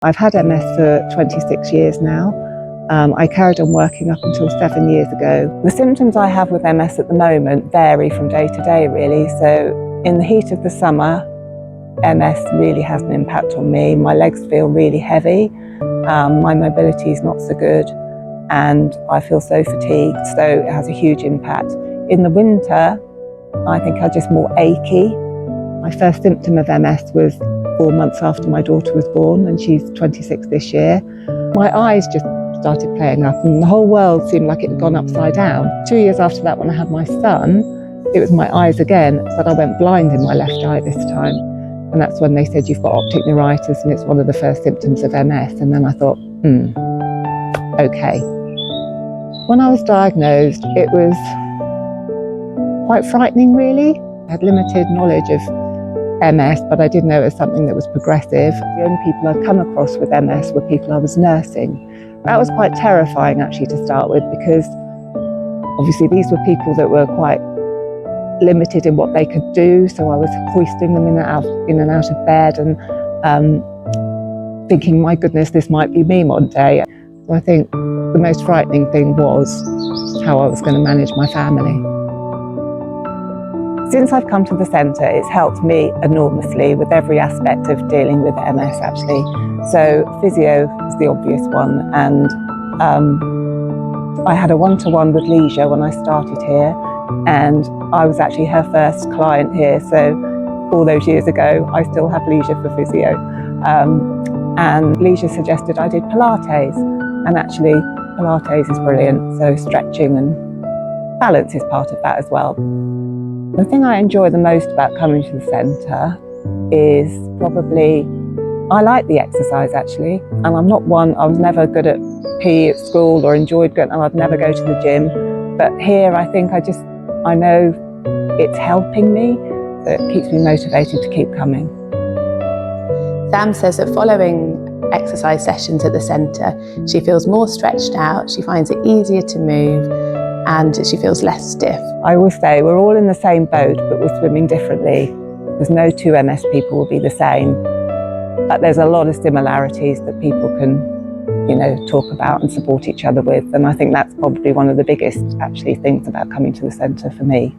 I've had MS for 26 years now. I carried on working up until 7 years ago. The symptoms I have with MS at the moment vary from day to day, really. So in the heat of the summer, MS really has an impact on me. My legs feel really heavy, my mobility is not so good, and I feel so fatigued, so it has a huge impact. In the winter, I think I'm just more achy. My first symptom of MS was 4 months after my daughter was born, and she's 26 this year. My eyes just started playing up and the whole world seemed like it had gone upside down. 2 years after that, when I had my son, it was my eyes again, but I went blind in my left eye this time. And that's when they said you've got optic neuritis and it's one of the first symptoms of MS. And then I thought, okay. When I was diagnosed, it was quite frightening, really. I had limited knowledge of MS, but I did know it was something that was progressive. The only people I'd come across with MS were people I was nursing. That was quite terrifying, actually, to start with, because obviously these were people that were quite limited in what they could do. So I was hoisting them in and out of bed and thinking, my goodness, this might be me one day. So I think the most frightening thing was how I was going to manage my family. Since I've come to the centre, it's helped me enormously with every aspect of dealing with MS, actually. So physio is the obvious one, and I had a one-to-one with Leisure when I started here, and I was actually her first client here, so all those years ago I still have Leisure for physio. And Leisure suggested I did Pilates, and actually Pilates is brilliant, so stretching and balance is part of that as well. The thing I enjoy the most about coming to the centre is probably, I like the exercise actually, and I was never good at PE at school or enjoyed going, and I'd never go to the gym, but here I think I know it's helping me, so it keeps me motivated to keep coming. Sam says that following exercise sessions at the centre, she feels more stretched out, she finds it easier to move, and she feels less stiff. I always say we're all in the same boat, but we're swimming differently. There's no two MS people will be the same, but there's a lot of similarities that people can, talk about and support each other with. And I think that's probably one of the biggest, actually, things about coming to the centre for me.